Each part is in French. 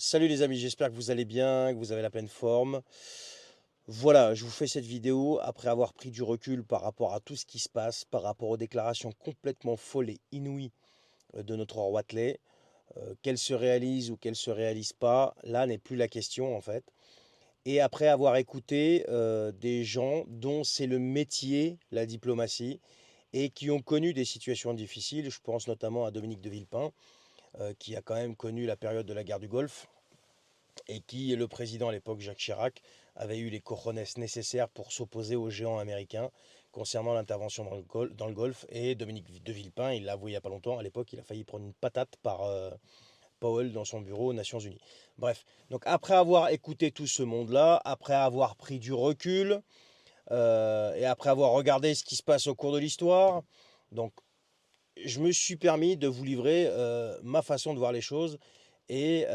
Salut les amis, j'espère que vous allez bien, que vous avez la pleine forme. Voilà, je vous fais cette vidéo après avoir pris du recul par rapport à tout ce qui se passe, par rapport aux déclarations complètement folles et inouïes de notre roi Watley. Qu'elles se réalisent ou qu'elles se réalisent pas, là n'est plus la question en fait. Et après avoir écouté des gens dont c'est le métier, la diplomatie, et qui ont connu des situations difficiles, je pense notamment à Dominique de Villepin, qui a quand même connu la période de la guerre du Golfe et qui, le président à l'époque, Jacques Chirac, avait eu les cojones nécessaires pour s'opposer aux géants américains concernant l'intervention dans le Golfe. Et Dominique de Villepin, il l'a avoué il n'y a pas longtemps, à l'époque, il a failli prendre une patate par Powell dans son bureau aux Nations Unies. Bref, donc après avoir écouté tout ce monde-là, après avoir pris du recul, et après avoir regardé ce qui se passe au cours de l'histoire, donc je me suis permis de vous livrer ma façon de voir les choses et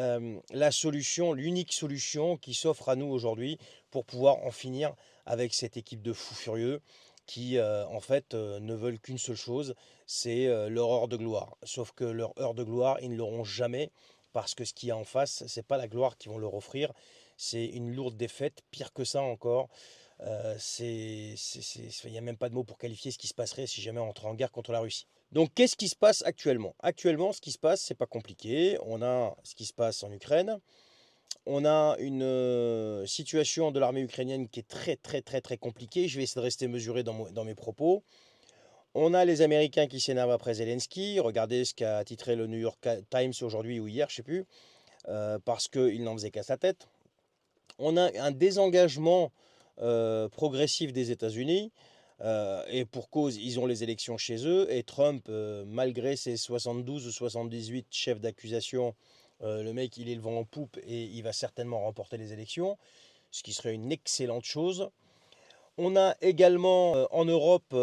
la solution, l'unique solution qui s'offre à nous aujourd'hui pour pouvoir en finir avec cette équipe de fous furieux qui en fait ne veulent qu'une seule chose, c'est leur heure de gloire. Sauf que leur heure de gloire, ils ne l'auront jamais parce que ce qu'il y a en face, c'est pas la gloire qu'ils vont leur offrir, c'est une lourde défaite, pire que ça encore. Il n'y a même pas de mots pour qualifier ce qui se passerait si jamais on entrait en guerre contre la Russie. Donc, qu'est-ce qui se passe actuellement? Actuellement, ce qui se passe, c'est pas compliqué. On a ce qui se passe en Ukraine. On a une situation de l'armée ukrainienne qui est très, très, très, très compliquée. Je vais essayer de rester mesuré dans mes propos. On a les Américains qui s'énervent après Zelensky. Regardez ce qu'a titré le New York Times aujourd'hui ou hier, je sais plus, parce qu'il n'en faisait qu'à sa tête. On a un désengagement progressif des États-Unis. Et pour cause, ils ont les élections chez eux. Et Trump, malgré ses 72 ou 78 chefs d'accusation, le mec, il est le vent en poupe et il va certainement remporter les élections, ce qui serait une excellente chose. On a également en Europe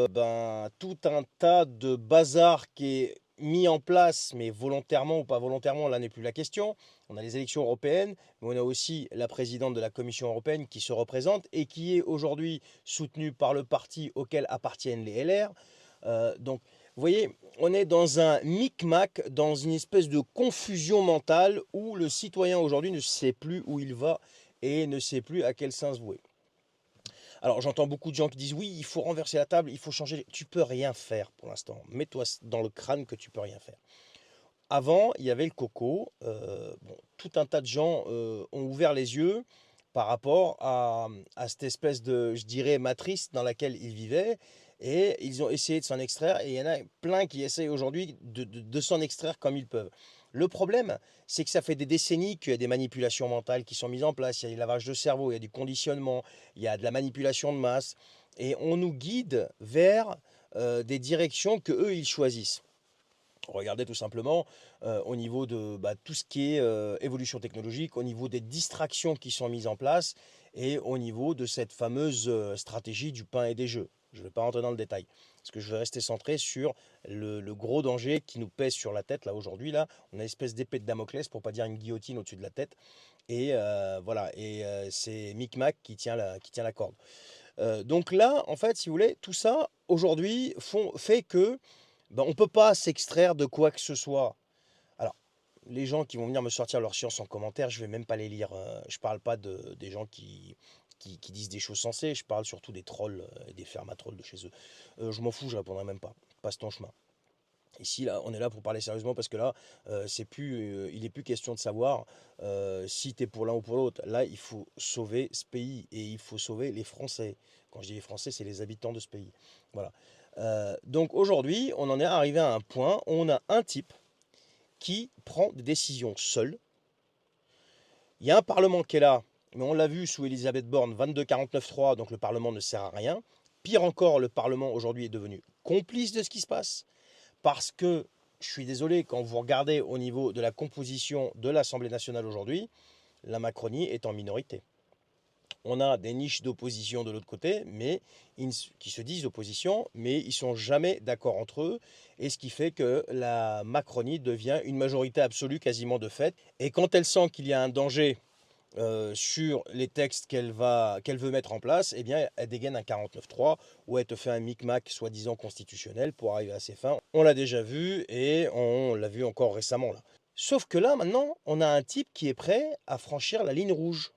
tout un tas de bazar qui est mis en place, mais volontairement ou pas volontairement, là n'est plus la question. On a les élections européennes, mais on a aussi la présidente de la Commission européenne qui se représente et qui est aujourd'hui soutenue par le parti auquel appartiennent les LR. Donc, vous voyez, on est dans un micmac, dans une espèce de confusion mentale où le citoyen aujourd'hui ne sait plus où il va et ne sait plus à quel sens vouer. Alors j'entends beaucoup de gens qui disent oui, il faut renverser la table, il faut changer. Tu peux rien faire pour l'instant. Mets-toi dans le crâne que tu peux rien faire. Avant, il y avait le coco. Bon, tout un tas de gens ont ouvert les yeux par rapport à cette espèce de, je dirais, matrice dans laquelle ils vivaient. Et ils ont essayé de s'en extraire. Et il y en a plein qui essayent aujourd'hui de s'en extraire comme ils peuvent. Le problème, c'est que ça fait des décennies qu'il y a des manipulations mentales qui sont mises en place. Il y a du lavage de cerveau, il y a du conditionnement, il y a de la manipulation de masse. Et on nous guide vers des directions que eux ils choisissent. Regardez tout simplement au niveau de tout ce qui est évolution technologique, au niveau des distractions qui sont mises en place et au niveau de cette fameuse stratégie du pain et des jeux. Je ne vais pas rentrer dans le détail, parce que je vais rester centré sur le gros danger qui nous pèse sur la tête là aujourd'hui. Là, on a une espèce d'épée de Damoclès, pour pas dire une guillotine au-dessus de la tête. Et voilà, et c'est Micmac qui tient la corde. Donc là, en fait, si vous voulez, tout ça aujourd'hui fait que on ne peut pas s'extraire de quoi que ce soit. Alors, les gens qui vont venir me sortir leur science en commentaire, je vais même pas les lire. Je parle pas des gens qui disent des choses sensées, je parle surtout des trolls et des fermatrolls de chez eux. Je m'en fous, je répondrai même pas. Passe ton chemin. Ici, là, on est là pour parler sérieusement parce que là, il n'est plus question de savoir si tu es pour l'un ou pour l'autre. Là, il faut sauver ce pays et il faut sauver les Français. Quand je dis les Français, c'est les habitants de ce pays. Voilà. Donc aujourd'hui, on en est arrivé à un point où on a un type qui prend des décisions seul. Il y a un Parlement qui est là, mais on l'a vu sous Elisabeth Borne, 22-49-3, donc le Parlement ne sert à rien. Pire encore, le Parlement aujourd'hui est devenu complice de ce qui se passe. Parce que, je suis désolé, quand vous regardez au niveau de la composition de l'Assemblée nationale aujourd'hui, la Macronie est en minorité. On a des niches d'opposition de l'autre côté, mais qui se disent opposition, mais ils ne sont jamais d'accord entre eux, et ce qui fait que la Macronie devient une majorité absolue quasiment de fait. Et quand elle sent qu'il y a un danger sur les textes qu'elle veut mettre en place, eh bien, elle dégaine un 49.3 où elle te fait un micmac soi-disant constitutionnel pour arriver à ses fins. On l'a déjà vu et on l'a vu encore récemment là. Sauf que là, maintenant, on a un type qui est prêt à franchir la ligne rouge.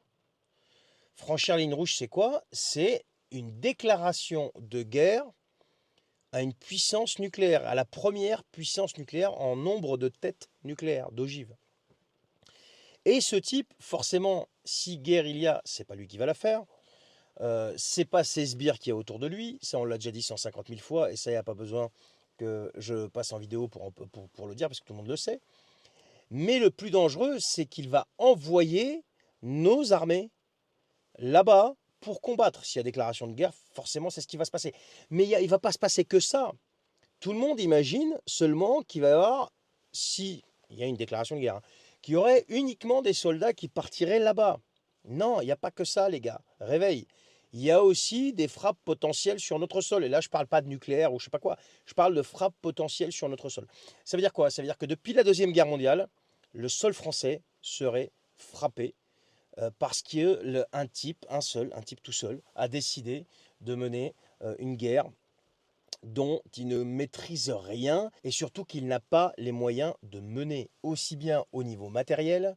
Franchir la ligne rouge, c'est quoi? C'est une déclaration de guerre à une puissance nucléaire, à la première puissance nucléaire en nombre de têtes nucléaires, d'ogives. Et ce type, forcément, si guerre il y a, c'est pas lui qui va la faire. C'est pas ses sbires qui est autour de lui, ça on l'a déjà dit 150 000 fois, et ça, il n'y a pas besoin que je passe en vidéo pour le dire, parce que tout le monde le sait. Mais le plus dangereux, c'est qu'il va envoyer nos armées là-bas pour combattre. S'il y a déclaration de guerre, forcément, c'est ce qui va se passer. Mais il ne va pas se passer que ça. Tout le monde imagine seulement qu'il va y avoir, si il y a une déclaration de guerre, hein, qu'il y aurait uniquement des soldats qui partiraient là-bas. Non, il n'y a pas que ça, les gars. Réveille. Il y a aussi des frappes potentielles sur notre sol. Et là, je ne parle pas de nucléaire ou je ne sais pas quoi. Je parle de frappes potentielles sur notre sol. Ça veut dire quoi? Ça veut dire que depuis la Deuxième Guerre mondiale, le sol français serait frappé parce qu'un type, un type tout seul, a décidé de mener une guerre dont il ne maîtrise rien et surtout qu'il n'a pas les moyens de mener, aussi bien au niveau matériel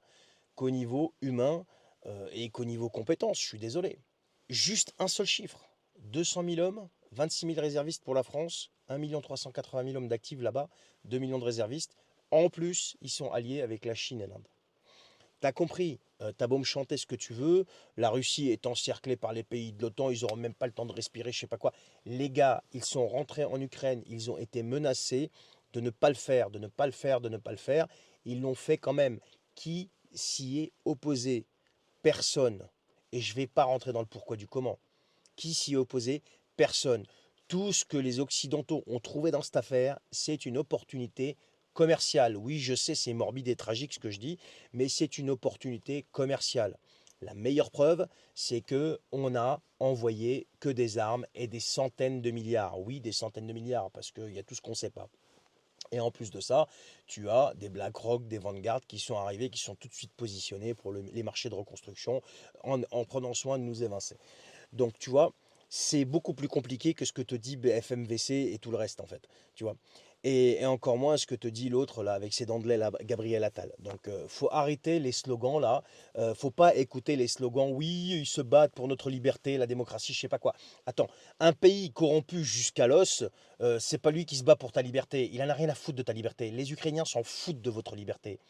qu'au niveau humain et qu'au niveau compétences. Je suis désolé. Juste un seul chiffre, 200 000 hommes, 26 000 réservistes pour la France, 1 380 000 hommes d'actifs là-bas, 2 millions de réservistes. En plus, ils sont alliés avec la Chine et l'Inde. T'as compris, t'as beau me chanter ce que tu veux, la Russie est encerclée par les pays de l'OTAN, ils n'auront même pas le temps de respirer, je sais pas quoi. Les gars, ils sont rentrés en Ukraine, ils ont été menacés de ne pas le faire, de ne pas le faire, de ne pas le faire. Ils l'ont fait quand même. Qui s'y est opposé? Personne. Et je ne vais pas rentrer dans le pourquoi du comment. Qui s'y est opposé? Personne. Tout ce que les Occidentaux ont trouvé dans cette affaire, c'est une opportunité commerciale. Oui, je sais, c'est morbide et tragique ce que je dis, mais c'est une opportunité commerciale. La meilleure preuve, c'est que on a envoyé que des armes et des centaines de milliards. Oui, des centaines de milliards, parce qu'il y a tout ce qu'on ne sait pas. Et en plus de ça, tu as des BlackRock, des Vanguard qui sont arrivés, qui sont tout de suite positionnés pour les marchés de reconstruction en prenant soin de nous évincer. Donc, tu vois, c'est beaucoup plus compliqué que ce que te dit BFMVC et tout le reste, en fait. Tu vois. Et encore moins ce que te dit l'autre, là, avec ses dents de lait, là, Gabriel Attal. Donc, faut arrêter les slogans, là. Faut pas écouter les slogans, oui, ils se battent pour notre liberté, la démocratie, je sais pas quoi. Attends, un pays corrompu jusqu'à l'os, c'est pas lui qui se bat pour ta liberté. Il en a rien à foutre de ta liberté. Les Ukrainiens s'en foutent de votre liberté.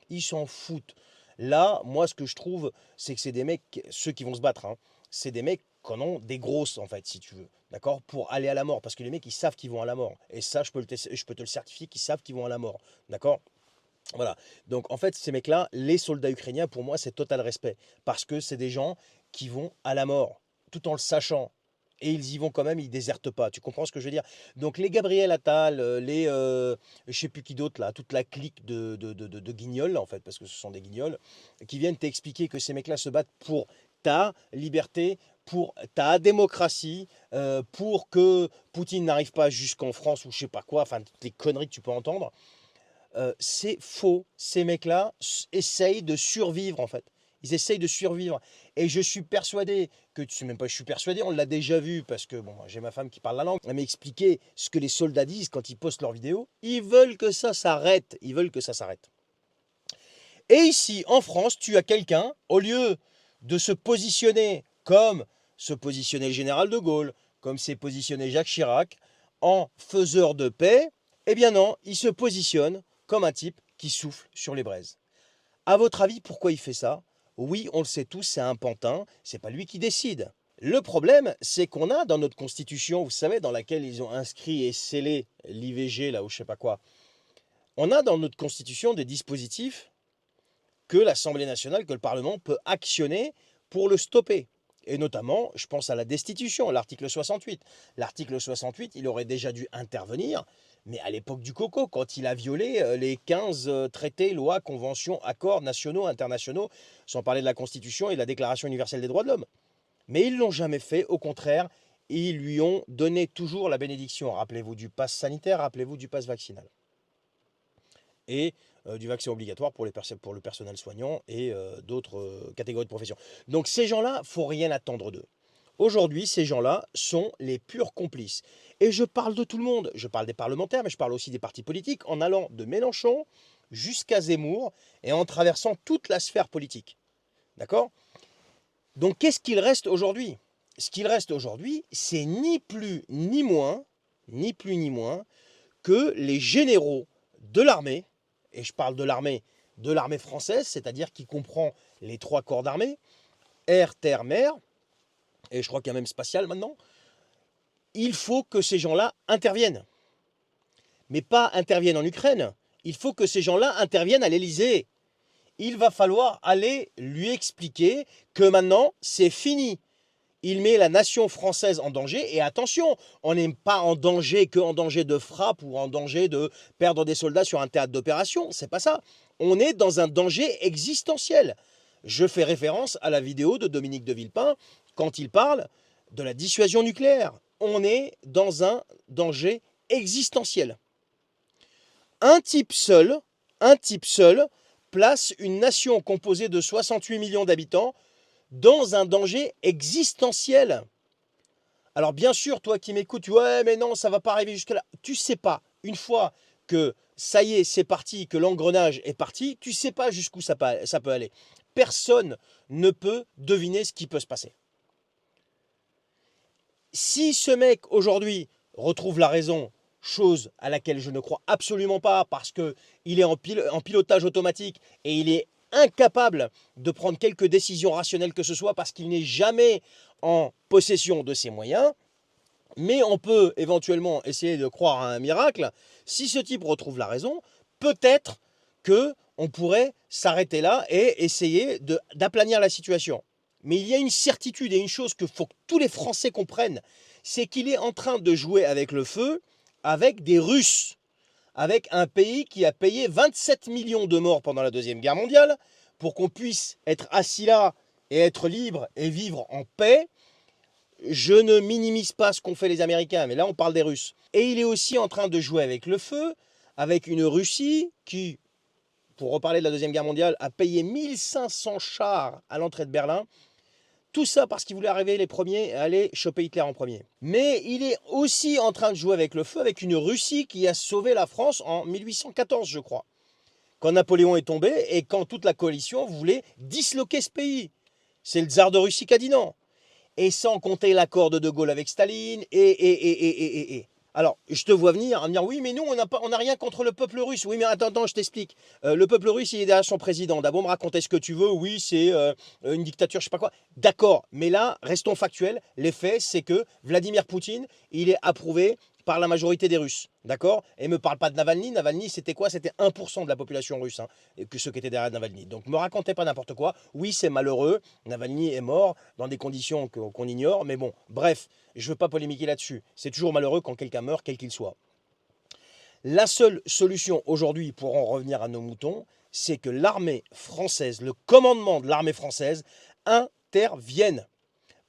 Ils s'en foutent. Là, moi, ce que je trouve, c'est que c'est des mecs, ceux qui vont se battre, hein, c'est des mecs qui en ont des grosses, en fait, si tu veux, d'accord, pour aller à la mort. Parce que les mecs, ils savent qu'ils vont à la mort. Et ça, je peux te le certifier qu'ils savent qu'ils vont à la mort, d'accord? Voilà. Donc, en fait, ces mecs-là, les soldats ukrainiens, pour moi, c'est total respect. Parce que c'est des gens qui vont à la mort, tout en le sachant. Et ils y vont quand même, ils désertent pas. Tu comprends ce que je veux dire? Donc les Gabriel Attal, je sais plus qui d'autre là, toute la clique de guignols en fait, parce que ce sont des guignols, qui viennent t'expliquer que ces mecs-là se battent pour ta liberté, pour ta démocratie, pour que Poutine n'arrive pas jusqu'en France ou je sais pas quoi, enfin toutes les conneries que tu peux entendre. C'est faux. Ces mecs-là essayent de survivre, en fait. Ils essayent de survivre. Et je suis persuadé que, tu sais même pas, je suis persuadé, on l'a déjà vu, parce que bon, j'ai ma femme qui parle la langue, elle m'a expliqué ce que les soldats disent quand ils postent leurs vidéos. Ils veulent que ça s'arrête. Ils veulent que ça s'arrête. Et ici, en France, tu as quelqu'un, au lieu de se positionner comme se positionnait le général de Gaulle, comme s'est positionné Jacques Chirac, en faiseur de paix, eh bien non, il se positionne comme un type qui souffle sur les braises. À votre avis, pourquoi il fait ça? Oui, on le sait tous, c'est un pantin, c'est pas lui qui décide. Le problème, c'est qu'on a dans notre constitution, vous savez, dans laquelle ils ont inscrit et scellé l'IVG, là, ou je sais pas quoi, on a dans notre constitution des dispositifs que l'Assemblée nationale, que le Parlement peut actionner pour le stopper. Et notamment, je pense à la destitution, l'article 68. L'article 68, il aurait déjà dû intervenir, mais à l'époque du Coco, quand il a violé les 15 traités, lois, conventions, accords nationaux, internationaux, sans parler de la Constitution et de la Déclaration universelle des droits de l'homme. Mais ils ne l'ont jamais fait, au contraire, ils lui ont donné toujours la bénédiction. Rappelez-vous du pass sanitaire, rappelez-vous du pass vaccinal. Et du vaccin obligatoire pour le personnel soignant et d'autres catégories de professions. Donc ces gens-là, il ne faut rien attendre d'eux. Aujourd'hui, ces gens-là sont les purs complices. Et je parle de tout le monde. Je parle des parlementaires, mais je parle aussi des partis politiques, en allant de Mélenchon jusqu'à Zemmour et en traversant toute la sphère politique. D'accord? Donc qu'est-ce qu'il reste aujourd'hui? Ce qu'il reste aujourd'hui, c'est ni plus ni moins, que les généraux de l'armée, et je parle de l'armée française, c'est-à-dire qui comprend les 3 corps d'armée, air, terre, mer, et je crois qu'il y a même spatial maintenant. Il faut que ces gens-là interviennent. Mais pas interviennent en Ukraine. Il faut que ces gens-là interviennent à l'Élysée. Il va falloir aller lui expliquer que maintenant, c'est fini. Il met la nation française en danger. Et attention, on n'est pas en danger que en danger de frappe ou en danger de perdre des soldats sur un théâtre d'opération. C'est pas ça. On est dans un danger existentiel. Je fais référence à la vidéo de Dominique de Villepin quand il parle de la dissuasion nucléaire. On est dans un danger existentiel. Un type seul place une nation composée de 68 millions d'habitants dans un danger existentiel. Alors bien sûr, toi qui m'écoutes, ouais mais non, ça va pas arriver jusque-là. Tu sais pas, une fois que ça y est, c'est parti, que l'engrenage est parti, tu sais pas jusqu'où ça peut aller. Personne ne peut deviner ce qui peut se passer. Si ce mec aujourd'hui retrouve la raison, chose à laquelle je ne crois absolument pas parce qu'il est en pilotage automatique et il est incapable de prendre quelque décision rationnelle que ce soit parce qu'il n'est jamais en possession de ses moyens, mais on peut éventuellement essayer de croire à un miracle. Si ce type retrouve la raison, peut-être qu'on pourrait s'arrêter là et essayer d'aplanir la situation. Mais il y a une certitude et une chose qu'il faut que tous les Français comprennent, c'est qu'il est en train de jouer avec le feu avec des Russes, avec un pays qui a payé 27 millions de morts pendant la Deuxième Guerre mondiale pour qu'on puisse être assis là et être libre et vivre en paix. Je ne minimise pas ce qu'ont fait les Américains, mais là on parle des Russes. Et il est aussi en train de jouer avec le feu, avec une Russie qui, pour reparler de la Deuxième Guerre mondiale, a payé 1500 chars à l'entrée de Berlin. Tout ça parce qu'il voulait arriver les premiers à aller choper Hitler en premier. Mais il est aussi en train de jouer avec le feu avec une Russie qui a sauvé la France en 1814, je crois. Quand Napoléon est tombé et quand toute la coalition voulait disloquer ce pays. C'est le tsar de Russie qui a dit non. Et sans compter l'accord de Gaulle avec Staline, Alors, je te vois venir, à me dire, oui, mais nous, on n'a rien contre le peuple russe. Oui, mais attends, je t'explique. Le peuple russe, il est derrière son président. D'abord, me raconter ce que tu veux. Oui, c'est une dictature, je sais pas quoi. D'accord, mais là, restons factuels. Les faits, c'est que Vladimir Poutine, il est approuvé par la majorité des Russes. D'accord? Et me parle pas de Navalny. Navalny, c'était quoi? C'était 1% de la population russe, hein, que ceux qui étaient derrière Navalny. Donc, me racontez pas n'importe quoi. Oui, c'est malheureux. Navalny est mort dans des conditions qu'on ignore. Mais bon, bref, je veux pas polémiquer là-dessus. C'est toujours malheureux quand quelqu'un meurt, quel qu'il soit. La seule solution aujourd'hui, pour en revenir à nos moutons, c'est que l'armée française, le commandement de l'armée française, intervienne.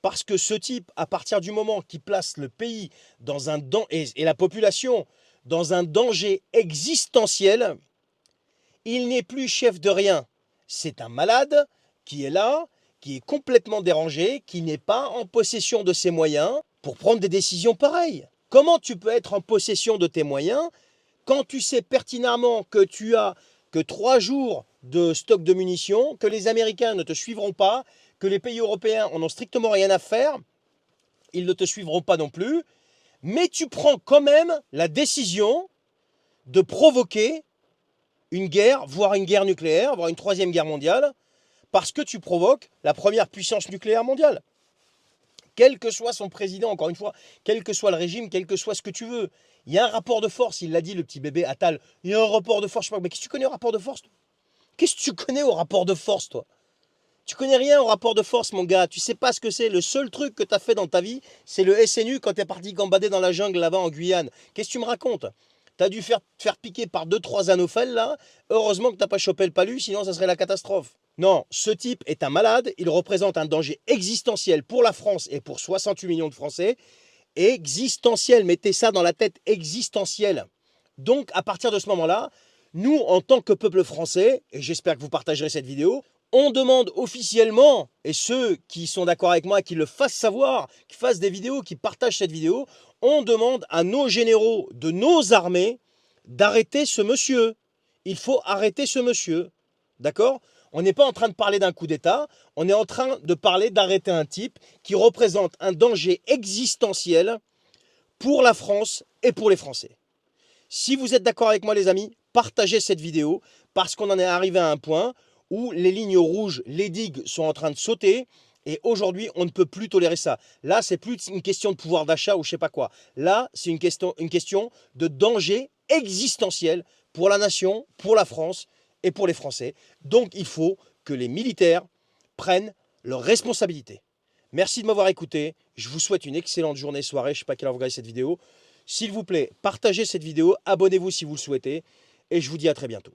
Parce que ce type, à partir du moment qu'il place le pays dans un et la population dans un danger existentiel, il n'est plus chef de rien. C'est un malade qui est là, qui est complètement dérangé, qui n'est pas en possession de ses moyens pour prendre des décisions pareilles. Comment tu peux être en possession de tes moyens quand tu sais pertinemment que tu as que 3 jours de stock de munitions, que les Américains ne te suivront pas, que les pays européens en ont strictement rien à faire, ils ne te suivront pas non plus, mais tu prends quand même la décision de provoquer une guerre, voire une guerre nucléaire, voire une 3e guerre mondiale, parce que tu provoques la première puissance nucléaire mondiale. Quel que soit son président, encore une fois, quel que soit le régime, quel que soit ce que tu veux, il y a un rapport de force, il l'a dit le petit bébé Attal, il y a un rapport de force, je sais pas, mais qu'est-ce que tu connais au rapport de force, toi? Qu'est-ce que tu connais au rapport de force, toi? Tu connais rien au rapport de force, mon gars. Tu sais pas ce que c'est. Le seul truc que tu as fait dans ta vie, c'est le SNU quand tu es parti gambader dans la jungle là-bas en Guyane. Qu'est-ce que tu me racontes? Tu as dû faire piquer par 2-3 anophèles là. Heureusement que tu n'as pas chopé le palu, sinon ça serait la catastrophe. Non, ce type est un malade. Il représente un danger existentiel pour la France et pour 68 millions de Français. Existentiel, mettez ça dans la tête, existentiel. Donc, à partir de ce moment-là, nous, en tant que peuple français, et j'espère que vous partagerez cette vidéo, on demande officiellement, et ceux qui sont d'accord avec moi, qui le fassent savoir, qui fassent des vidéos, qui partagent cette vidéo, on demande à nos généraux de nos armées d'arrêter ce monsieur. Il faut arrêter ce monsieur. D'accord? On n'est pas en train de parler d'un coup d'État, on est en train de parler d'arrêter un type qui représente un danger existentiel pour la France et pour les Français. Si vous êtes d'accord avec moi les amis, partagez cette vidéo parce qu'on en est arrivé à un point où les lignes rouges, les digues sont en train de sauter et aujourd'hui on ne peut plus tolérer ça. Là c'est plus une question de pouvoir d'achat ou je sais pas quoi. Là c'est une question de danger existentiel pour la nation, pour la France et pour les Français. Donc il faut que les militaires prennent leurs responsabilités. Merci de m'avoir écouté. Je vous souhaite une excellente journée, soirée. Je ne sais pas à quelle heure vous regardez cette vidéo. S'il vous plaît, partagez cette vidéo, abonnez-vous si vous le souhaitez. Et je vous dis à très bientôt.